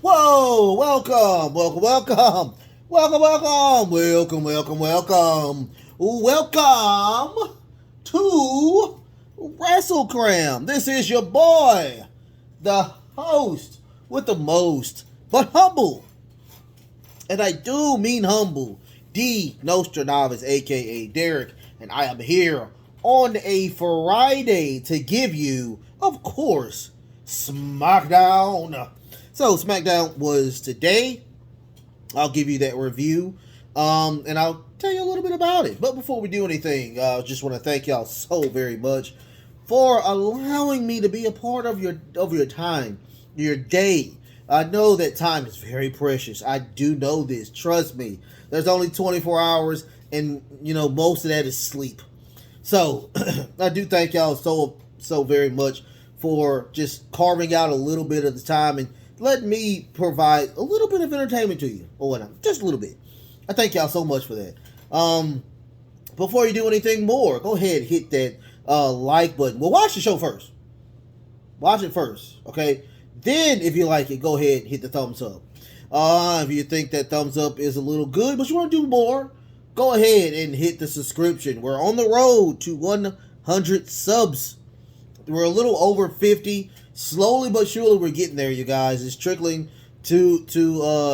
Whoa, welcome to WrestleCram. This is your boy, the host with the most, but humble, and I do mean humble, D. Nostradamus, aka Derek, and I am here on a Friday to give you, of course, Smackdown. So Smackdown was today. I'll give you that review, and I'll tell you a little bit about it. But before we do anything, I just want to thank y'all so very much for allowing me to be a part of your time, your day. I know that time is very precious. I do know this. Trust me. There's only 24 hours, and most of that is sleep. So I do thank y'all so very much for just carving out a little bit of the time and letting me provide a little bit of entertainment to you or whatnot, just a little bit. I thank y'all so much for that. Before you do anything more, go ahead and hit that like button. Well, watch the show first. Watch it first, okay? Then, if you like it, go ahead and hit the thumbs up. If you think that thumbs up is a little good, but you want to do more, go ahead and hit the subscription. We're on the road to 100 subs. We're a little over 50. Slowly but surely, we're getting there, you guys. It's trickling to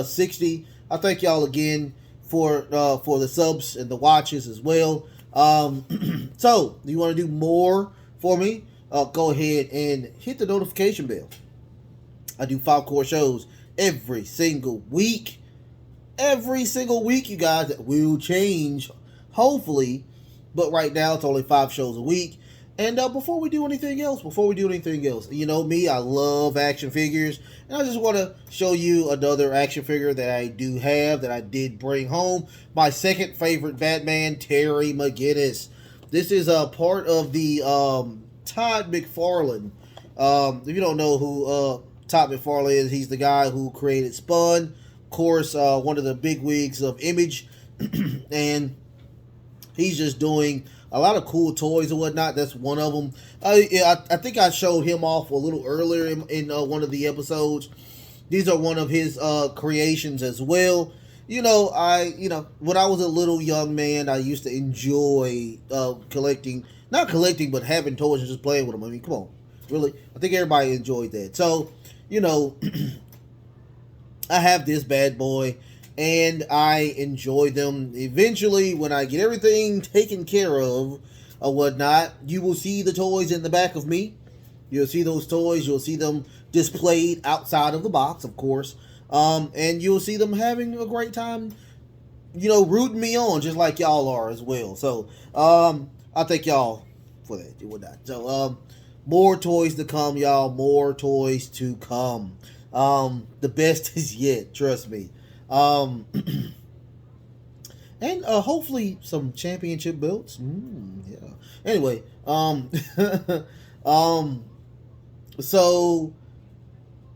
60. I thank y'all again for the subs and the watches as well. So, you want to do more for me? Go ahead and hit the notification bell. I do 5 core shows every single week. Every single week, you guys. That will change, hopefully. But right now, it's only 5 shows a week. And before we do anything else, you know me, I love action figures. And I just want to show you another action figure that I do have, that I did bring home. My second favorite Batman, Terry McGinnis. This is a part of the Todd McFarlane. If you don't know who Todd McFarlane is, he's the guy who created Spun. Of course, one of the big wigs of Image. And he's just doing a lot of cool toys and whatnot. That's one of them. I think I showed him off a little earlier in one of the episodes. These are one of his creations as well. When I was a little young man, I used to enjoy collecting, not collecting, but having toys and just playing with them. I mean, come on, really? I think everybody enjoyed that. So, I have this bad boy, and I enjoy them. Eventually, when I get everything taken care of or whatnot, you will see the toys in the back of me. You'll see those toys. You'll see them displayed outside of the box, of course. And you'll see them having a great time, rooting me on, just like y'all are as well. So, I thank y'all for that and whatnot. So, more toys to come, y'all. More toys to come. The best is yet, trust me. And hopefully some championship belts. Yeah. Anyway, so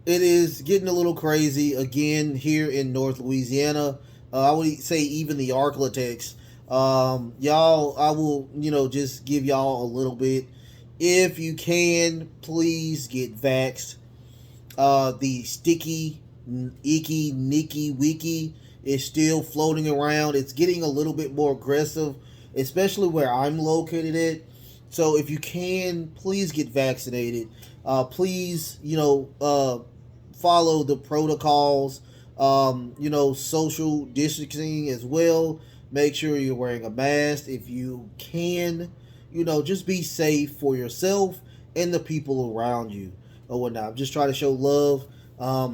it is getting a little crazy again here in North Louisiana. I would say even the Arklatex. Y'all, I will, just give y'all a little bit. If you can, please get vaxxed. The sticky, icky, nicky, wiki is still floating around. It's getting a little bit more aggressive, especially where I'm located at. So if you can, please get vaccinated. Please, follow the protocols. Social distancing as well. Make sure you're wearing a mask if you can. Just be safe for yourself and the people around you or whatnot. I'm just trying to show love.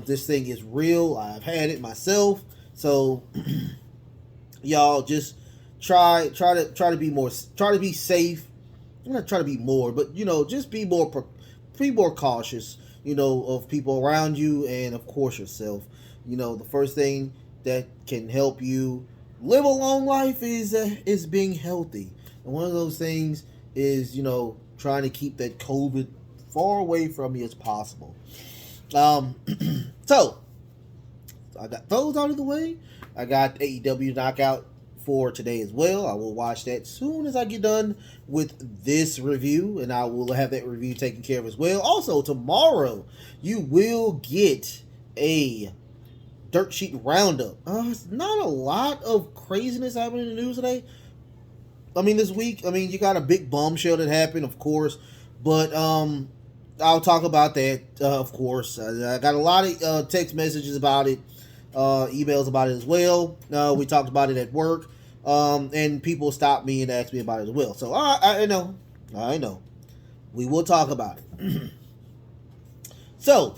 This thing is real. I've had it myself. So y'all just try to be more, try to be safe. I'm not trying to be more, but just be more cautious, of people around you and of course yourself. The first thing that can help you live a long life is being healthy. And one of those things is, trying to keep that COVID far away from you as possible. So I got those out of the way. I got AEW Knockout for today as well. I will watch that soon as I get done with this review, and I will have that review taken care of as well. Also, tomorrow you will get a Dirt Sheet Roundup. It's not a lot of craziness happening in the news today. I mean, this week, you got a big bombshell that happened, of course, but I'll talk about that, of course. I got a lot of text messages about it, emails about it as well. We talked about it at work, and people stopped me and asked me about it as well. So I know, we will talk about it. So,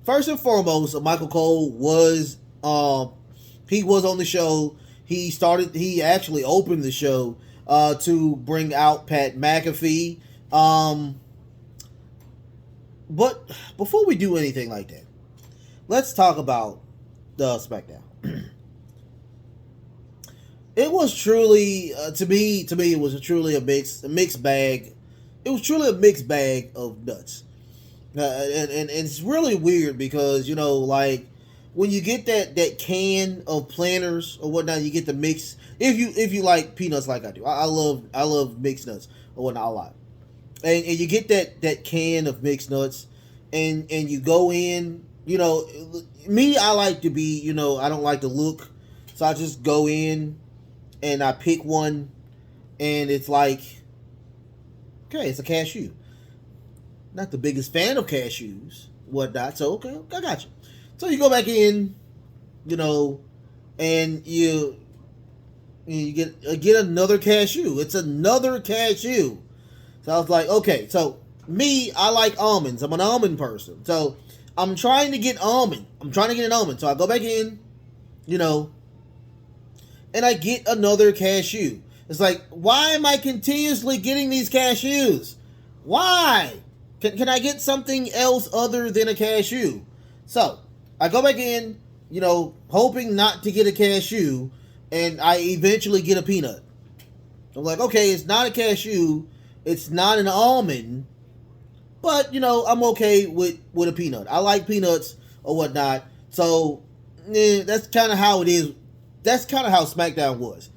first and foremost, Michael Cole was he was on the show. He actually opened the show to bring out Pat McAfee. But before we do anything like that, let's talk about the Smackdown. It was truly, to me, it was truly a mixed bag. It was truly a mixed bag of nuts. And it's really weird because, like, when you get that can of planters or whatnot, you get the mix. If you like peanuts like I do, I love mixed nuts or whatnot a lot. And you get that can of mixed nuts, and you go in. Me, I like to be. I don't like to look, so I just go in, and I pick one, and it's like, okay, it's a cashew. Not the biggest fan of cashews, whatnot. So okay, I got you. So you go back in, and you get another cashew. It's another cashew. So I was like, okay. So me, I like almonds. I'm an almond person. So I'm trying to get almond. I'm trying to get an almond. So I go back in, and I get another cashew. It's like, why am I continuously getting these cashews? Why? Can I get something else other than a cashew? So I go back in, hoping not to get a cashew, and I eventually get a peanut. I'm like, okay, it's not a cashew, it's not an almond, but I'm okay with a peanut. I like peanuts or whatnot. So that's kind of how it is. That's kind of how SmackDown was.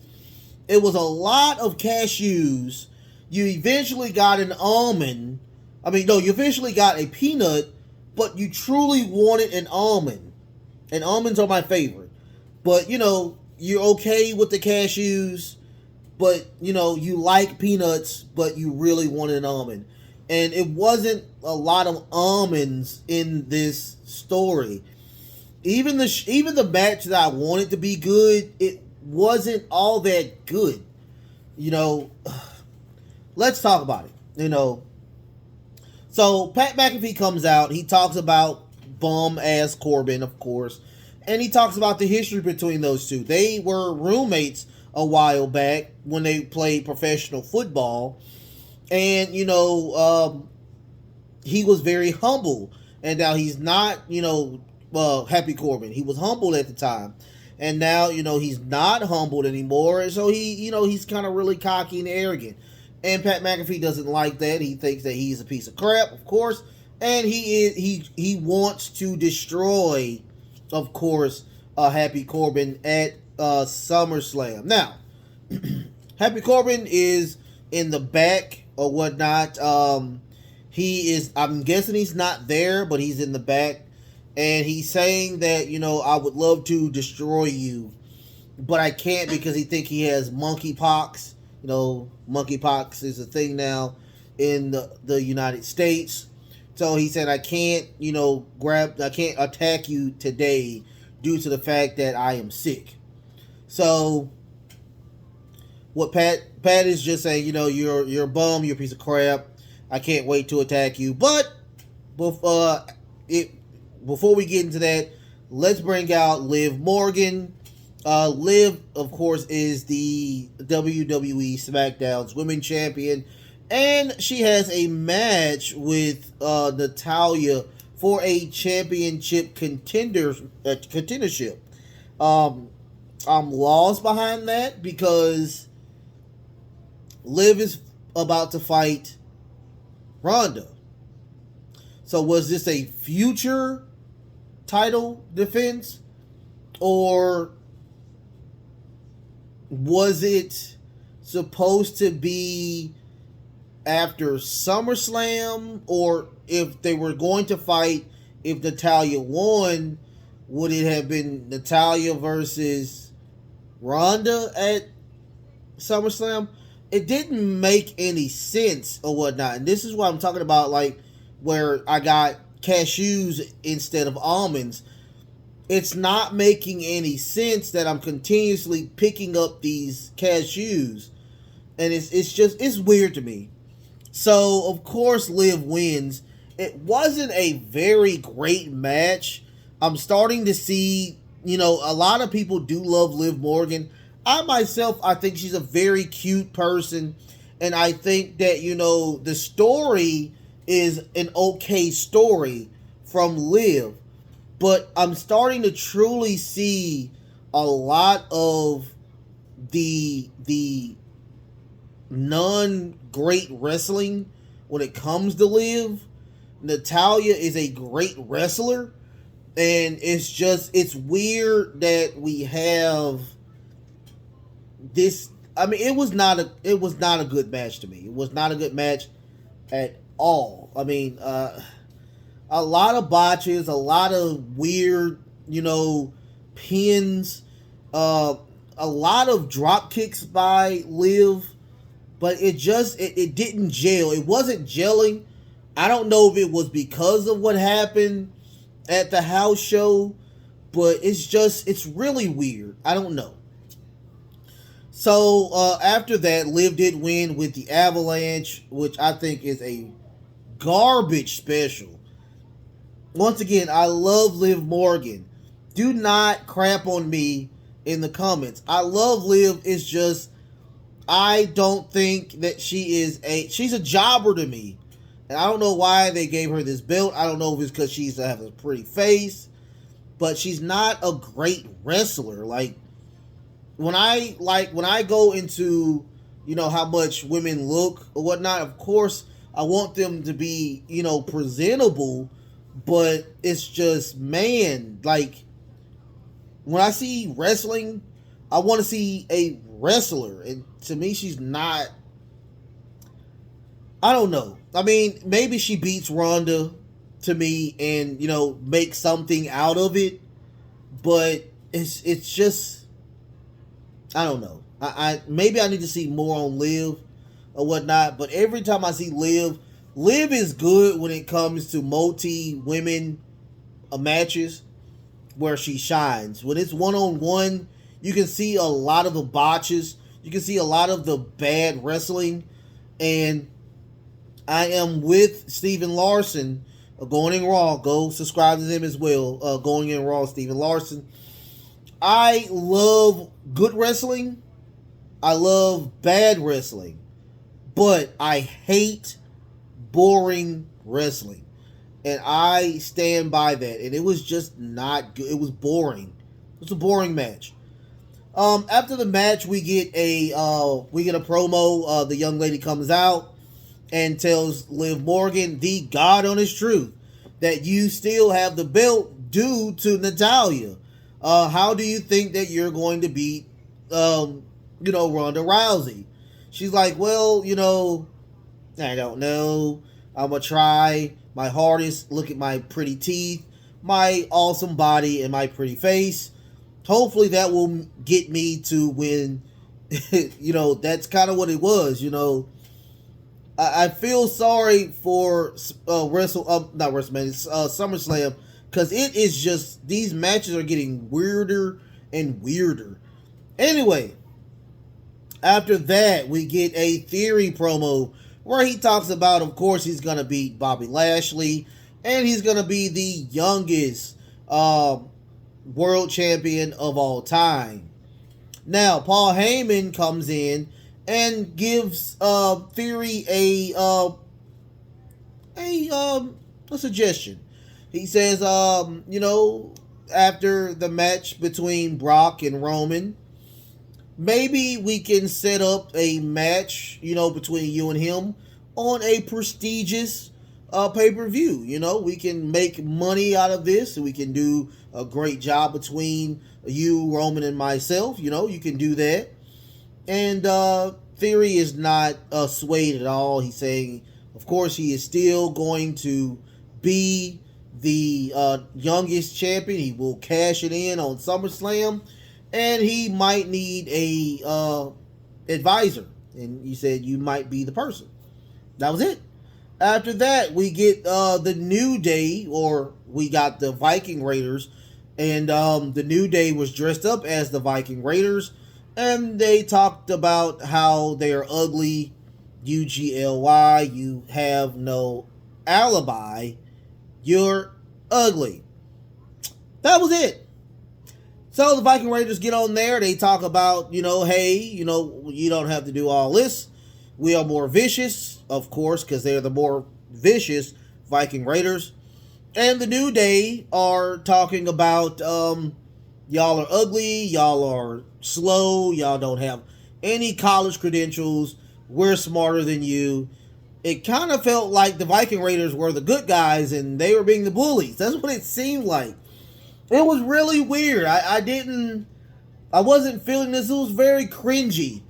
It was a lot of cashews. You eventually got an almond. You eventually got a peanut, but you truly wanted an almond. And almonds are my favorite. But, you're okay with the cashews, but, you like peanuts, but you really wanted an almond. And it wasn't a lot of almonds in this story. Even the match that I wanted to be good, it wasn't all that good. Let's talk about it. So Pat McAfee comes out. He talks about bum-ass Corbin, of course. And he talks about the history between those two. They were roommates a while back when they played professional football. And, he was very humble. And now he's not, Happy Corbin. He was humble at the time. And now, he's not humbled anymore. And so he's kind of really cocky and arrogant. And Pat McAfee doesn't like that. He thinks that he's a piece of crap, of course. And he wants to destroy, of course, Happy Corbin at SummerSlam. Now, Happy Corbin is in the back or whatnot. He is, I'm guessing he's not there, but he's in the back. And he's saying that, I would love to destroy you, but I can't because he think he has monkeypox. Monkeypox is a thing now in the United States. So he said, I can't attack you today due to the fact that I am sick. So what Pat is just saying, you're a bum, you're a piece of crap. I can't wait to attack you. But before we get into that, let's bring out Liv Morgan. Liv, of course, is the WWE SmackDown's Women's Champion, and she has a match with Natalya for a championship contendership. I'm lost behind that because Liv is about to fight Ronda. So was this a future title defense, or was it supposed to be after SummerSlam? Or if they were going to fight, if Natalya won, would it have been Natalia versus Ronda at SummerSlam? It didn't make any sense or whatnot. And this is what I'm talking about, like where I got cashews instead of almonds. It's not making any sense that I'm continuously picking up these cashews, and it's weird to me. So of course Liv wins. It wasn't a very great match. I'm starting to see, a lot of people do love Liv Morgan. I myself, I think she's a very cute person, and I think that the story is an okay story from Liv, but I'm starting to truly see a lot of the non great wrestling when it comes to Liv. Natalia is a great wrestler, and it's weird that we have this. I mean, it was not a good match to me. It was not a good match at all. I mean, a lot of botches, a lot of weird, pins, a lot of drop kicks by Liv, but it didn't gel. It wasn't gelling. I don't know if it was because of what happened at the house show, but it's really weird. I don't know. So after that, Liv did win with the Avalanche, which I think is a garbage special. Once again, I love Liv Morgan. Do not crap on me in the comments. I love Liv. It's just I don't think that she's a jobber to me. And I don't know why they gave her this belt. I don't know if it's because she's has a pretty face, but she's not a great wrestler. Like when I go into how much women look or whatnot, of course I want them to be presentable, but it's just, man, like when I see wrestling, I want to see a wrestler, and to me she's not. I don't know. I mean, maybe she beats Ronda to me and make something out of it, but it's just, I don't know. I maybe I need to see more on Liv or whatnot, but every time I see Liv is good when it comes to multi-women matches where she shines. When it's one-on-one, you can see a lot of the botches. You can see a lot of the bad wrestling. And I am with Steven Larson, Going in Raw. Go subscribe to them as well. Going in Raw, Steven Larson. I love good wrestling. I love bad wrestling. But I hate boring wrestling, and I stand by that. And it was just not good. It was boring. It was a boring match. After the match, we get a promo. The young lady comes out and tells Liv Morgan, the God honest truth, that you still have the belt due to Natalia. How do you think that you're going to beat Ronda Rousey? She's like, well, I don't know. I'm going to try my hardest. Look at my pretty teeth, my awesome body, and my pretty face. Hopefully that will get me to win. That's kind of what it was. I feel sorry for SummerSlam, because it is just, these matches are getting weirder and weirder. Anyway, after that, we get a Theory promo where he talks about, of course, he's going to beat Bobby Lashley, and he's going to be the youngest world champion of all time. Now, Paul Heyman comes in and gives Theory a suggestion. He says, after the match between Brock and Roman, maybe we can set up a match, between you and him on a prestigious pay-per-view. We can make money out of this, and we can do a great job between you, Roman, and myself. You can do that. And Theory is not swayed at all. He's saying, of course, he is still going to be the youngest champion. He will cash it in on SummerSlam, and he might need a advisor. And you said you might be the person. That was it. After that, we get the New Day, or we got the Viking Raiders, and the New Day was dressed up as the Viking Raiders, and they talked about how they are ugly, UGLY, you have no alibi, you're ugly. That was it. So the Viking Raiders get on there, they talk about, hey, you don't have to do all this. We are more vicious, of course, because they're the more vicious Viking Raiders. And the New Day are talking about y'all are ugly, y'all are slow, y'all don't have any college credentials, we're smarter than you. It kind of felt like the Viking Raiders were the good guys and they were being the bullies. That's what it seemed like. It was really weird. I wasn't feeling this. It was very cringy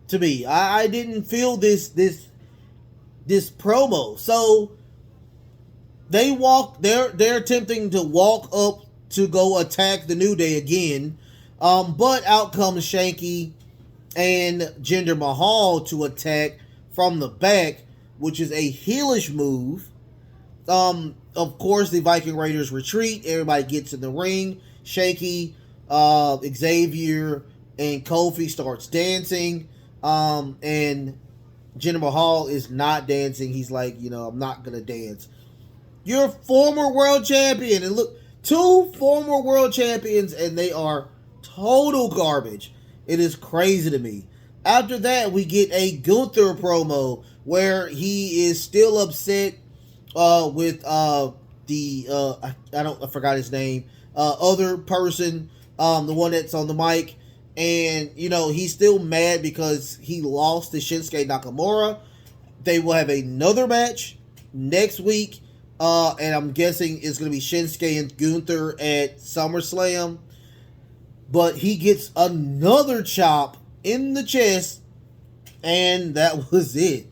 to me. I didn't feel this promo. So they're attempting to walk up to go attack the New Day again. But out comes Shanky and Jinder Mahal to attack from the back, which is a heelish move. Of course, the Viking Raiders retreat. Everybody gets in the ring. Shanky, Xavier, and Kofi starts dancing. And Jinder Mahal is not dancing. He's like, I'm not going to dance. You're a former world champion. And look, 2 former world champions, and they are total garbage. It is crazy to me. After that, we get a Gunther promo where he is still upset with I forgot his name, other person, the one that's on the mic. And, he's still mad because he lost to Shinsuke Nakamura. They will have another match next week. And I'm guessing it's going to be Shinsuke and Gunther at SummerSlam. But he gets another chop in the chest. And that was it.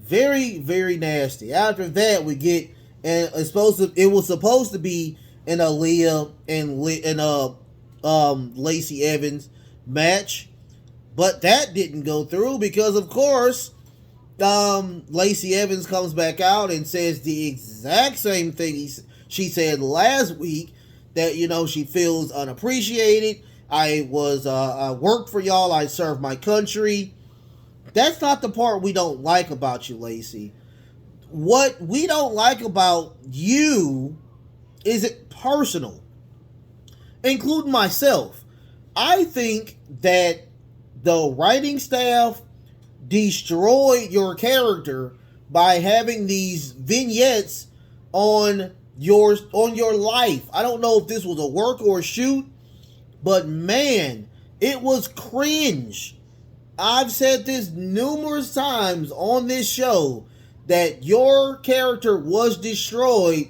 Very, very nasty. After that, we get, and it was supposed to be an Aaliyah and Lacey Evans match, but that didn't go through because, of course, Lacey Evans comes back out and says the exact same thing she said last week, that she feels unappreciated. I worked for y'all. I served my country. That's not the part we don't like about you, Lacey. What we don't like about you is it personal, including myself. I think that the writing staff destroyed your character by having these vignettes on your life. I don't know if this was a work or a shoot, but man, it was cringe. I've said this numerous times on this show that your character was destroyed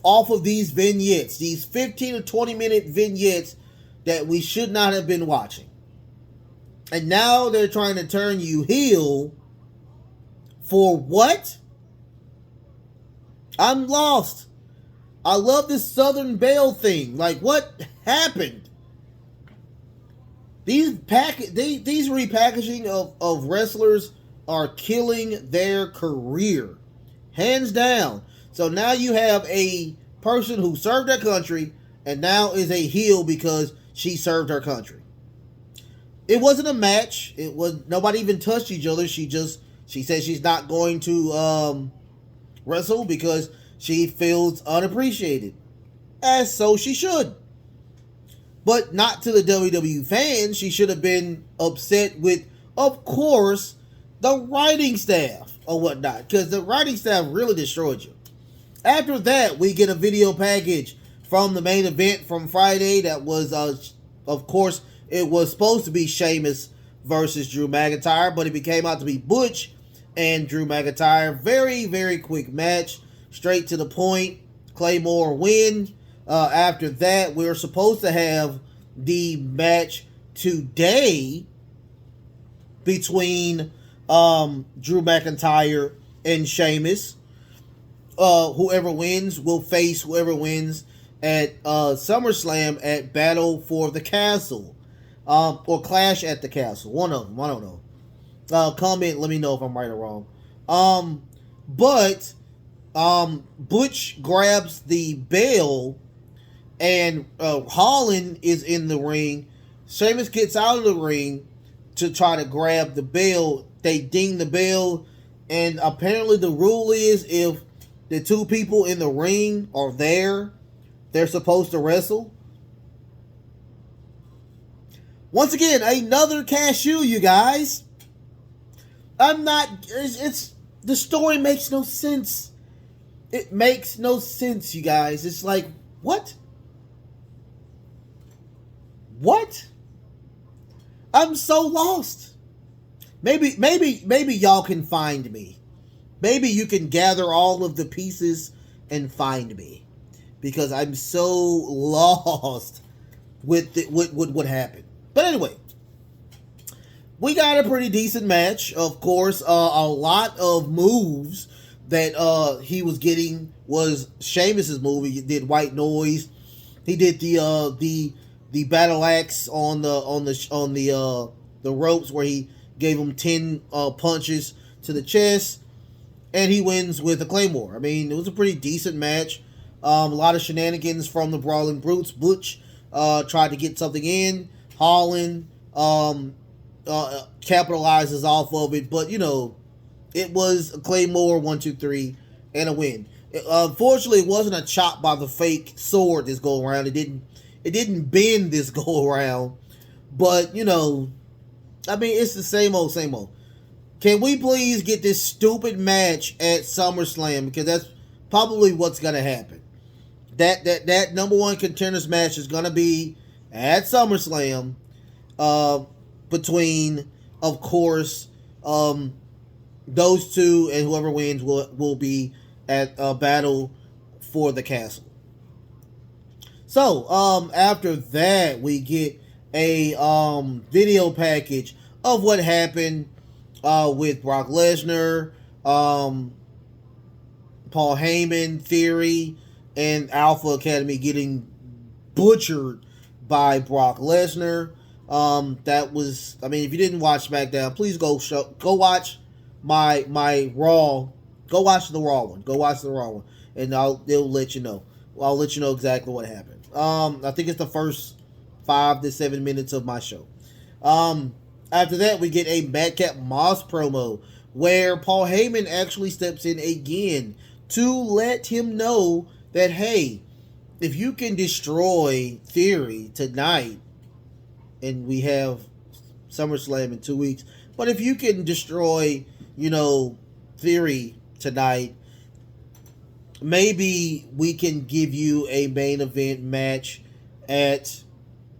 off of these vignettes, these 15 to 20 minute vignettes that we should not have been watching. And now they're trying to turn you heel for what? I'm lost. I love this Southern Belle thing. Like, what happened? These repackaging of wrestlers are killing their career. Hands down. So now you have a person who served their country and now is a heel because she served her country. It wasn't a match. It was nobody even touched each other. She said she's not going to wrestle because she feels unappreciated. As so she should. But not to the WWE fans. She should have been upset with, of course, the writing staff or whatnot. Because the writing staff really destroyed you. After that, we get a video package from the main event from Friday. That was, of course, it was supposed to be Sheamus versus Drew McIntyre. But it became out to be Butch and Drew McIntyre. Very, very quick match. Straight to the point. Claymore win. After that, we're supposed to have the match today between Drew McIntyre and Sheamus. whoever wins will face whoever wins at SummerSlam at Battle for the Castle, or Clash at the Castle. One of them. I don't know. Comment. Let me know if I'm right or wrong. But Butch grabs the bell, and Holland is in the ring. Sheamus gets out of the ring to try to grab the bell. They ding the bell, and apparently the rule is if the two people in the ring are there, they're supposed to wrestle. Once again, another cashew, you guys. I'm not. It's the story makes no sense. It makes no sense, you guys. It's like, what? What? I'm so lost. Maybe y'all can find me. Maybe you can gather all of the pieces and find me, because I'm so lost with what happened. But anyway, we got a pretty decent match. Of course, a lot of moves that he was getting was Sheamus's move. He did white noise. He did the battle axe on the ropes, where he gave him 10 punches to the chest, and he wins with a claymore. I mean, it was a pretty decent match. A lot of shenanigans from the Brawling Brutes. Butch tried to get something in. Holland capitalizes off of it, but it was a claymore, 1, 2, 3, and a win. Unfortunately, it wasn't a chop by the fake sword this go around. It didn't bend this go around, but I mean, it's the same old, same old. Can we please get this stupid match at SummerSlam? Because that's probably what's gonna happen. That number one contenders match is gonna be at SummerSlam, between, of course, those two, and whoever wins will be at a Battle for the Castle. So after that, we get a video package of what happened with Brock Lesnar, Paul Heyman, Theory, and Alpha Academy getting butchered by Brock Lesnar. That was, I mean, if you didn't watch Smackdown, please go watch my Raw. Go watch the Raw one. Go watch the Raw one, and they'll let you know. I'll let you know exactly what happened. I think it's the first 5 to 7 minutes of my show. After that, we get a Madcap Moss promo where Paul Heyman actually steps in again to let him know that, hey, if you can destroy Theory tonight, and we have SummerSlam in 2 weeks, but if you can destroy, Theory tonight, maybe we can give you a main event match at,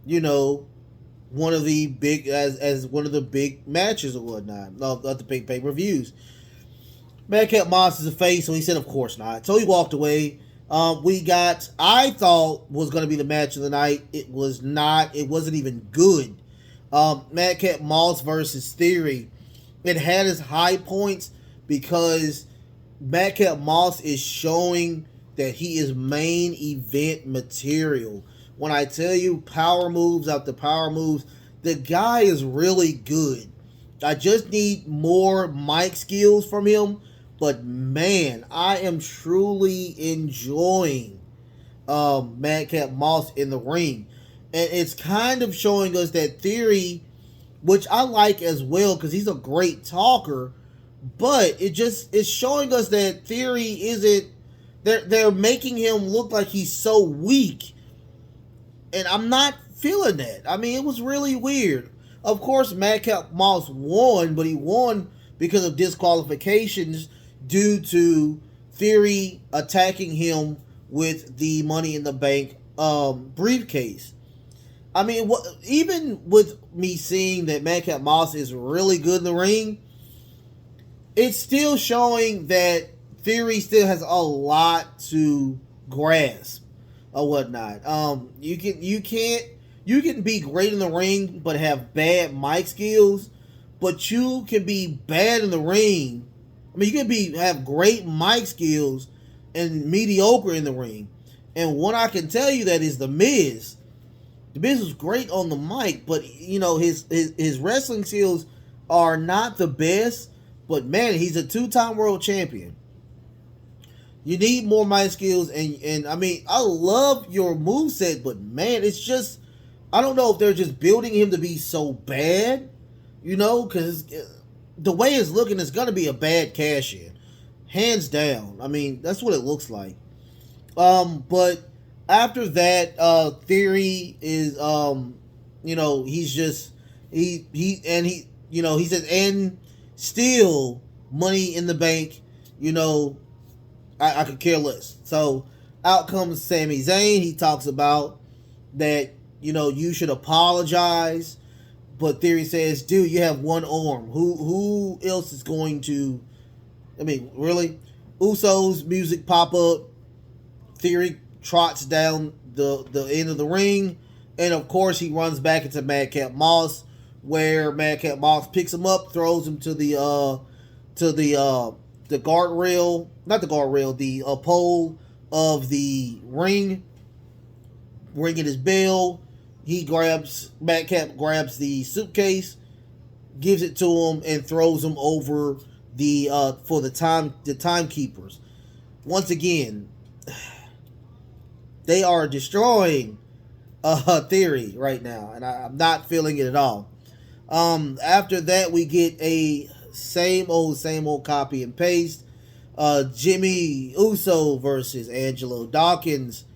one of the big, as one of the big matches or whatnot, of the big pay-per-views. Madcap Moss is a face, so he said, of course not. So he walked away. I thought was going to be the match of the night. It was not. It wasn't even good. Madcap Moss versus Theory. It had its high points because Madcap Moss is showing that he is main event material. When I tell you power moves after power moves, the guy is really good. I just need more mic skills from him. But man, I am truly enjoying Madcap Moss in the ring. And it's kind of showing us that Theory, which I like as well because he's a great talker, but it's showing us that Theory isn't, they're making him look like he's so weak. And I'm not feeling that. I mean, it was really weird. Of course, Madcap Moss won, but he won because of disqualifications due to Theory attacking him with the Money in the Bank briefcase. I mean, even with me seeing that Madcap Moss is really good in the ring, it's still showing that Theory still has a lot to grasp or whatnot. You can be great in the ring but have bad mic skills, but you can be bad in the ring. I mean, you can have great mic skills and mediocre in the ring. And what I can tell you that is The Miz. The Miz was great on the mic, but his wrestling skills are not the best. But man, he's a 2-time world champion. You need more mic skills, and I mean, I love your moveset, but man, it's just, I don't know if they're just building him to be so bad, because the way it's looking, it's gonna be a bad cash in, hands down. I mean, that's what it looks like. But after that, Theory is, he's just he says, and still Money in the Bank, I could care less. So out comes Sami Zayn. He talks about that, you should apologize. But Theory says, dude, you have one arm. Who else is going to, I mean, really? Usos music pop up. Theory trots down the end of the ring. And of course he runs back into Madcap Moss, where Madcap Moss picks him up, throws him to the guardrail, not the guardrail, the pole of the ring, ringing his bell. Madcap grabs the suitcase, gives it to him, and throws him over for the timekeepers. Once again, they are destroying Theory right now, and I'm not feeling it at all. After that, we get a same old copy and paste. Jimmy Uso versus Angelo Dawkins.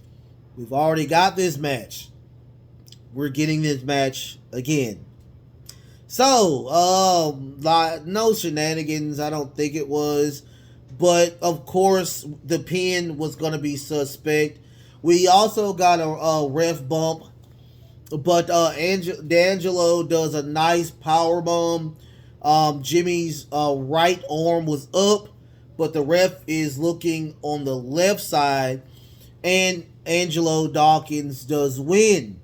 We've already got this match. We're getting this match again. So, no shenanigans. I don't think it was. But, of course, the pin was going to be suspect. We also got a ref bump. But D'Angelo does a nice power bomb. Jimmy's right arm was up, but the ref is looking on the left side, and Angelo Dawkins does win.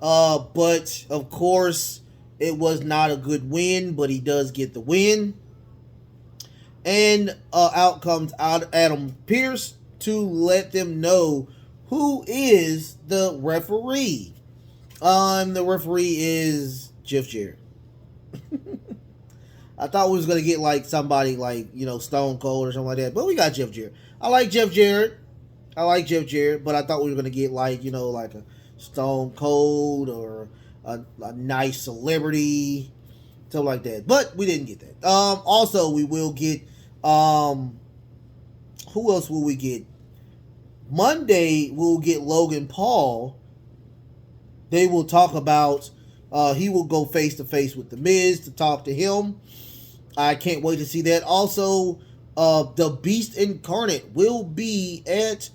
But of course, it was not a good win, but he does get the win. And out comes Adam Pearce to let them know who is the referee. The referee is Jeff Jarrett. I thought we was gonna get like somebody like Stone Cold or something like that, but we got Jeff Jarrett. I like Jeff Jarrett, but I thought we were gonna get like like a Stone Cold or a nice celebrity, something like that. But we didn't get that. Also we will get who else will we get? Monday we'll get Logan Paul. They will talk about. He will go face to face with The Miz to talk to him. I can't wait to see that. Also, the Beast Incarnate will be at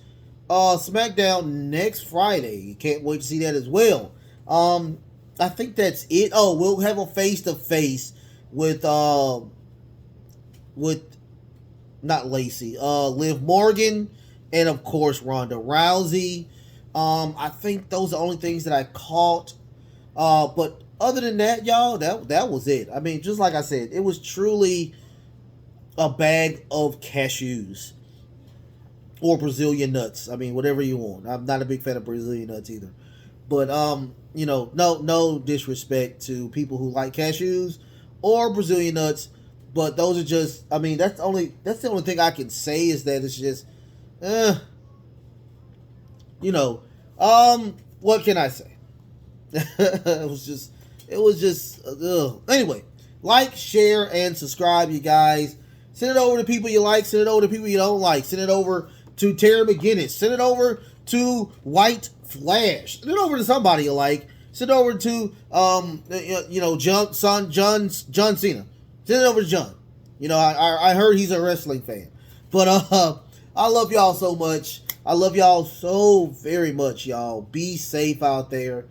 Smackdown next Friday. Can't wait to see that as well. I think that's it. Oh, we'll have a face to face with not Lacey, Liv Morgan, and of course Ronda Rousey. I think those are the only things that I caught. But other than that, y'all, that was it. I mean, just like I said, it was truly a bag of cashews or Brazilian nuts. I mean, whatever you want. I'm not a big fan of Brazilian nuts either. But no disrespect to people who like cashews or Brazilian nuts. But those are just, I mean, that's the only thing I can say is that it's just, what can I say? it was just anyway, like, share, and subscribe, you guys. Send it over to people you like, send it over to people you don't like, send it over to Terry McGinnis, send it over to White Flash, send it over to somebody you like, send it over to John Cena, send it over to John. I heard he's a wrestling fan. But I love y'all so much. I love y'all so very much, y'all. Be safe out there.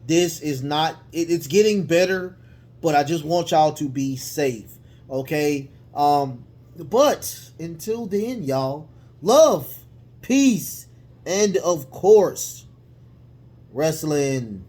This is not, it's getting better, but I just want y'all to be safe, okay? But until then, y'all, love, peace, and of course, wrestling.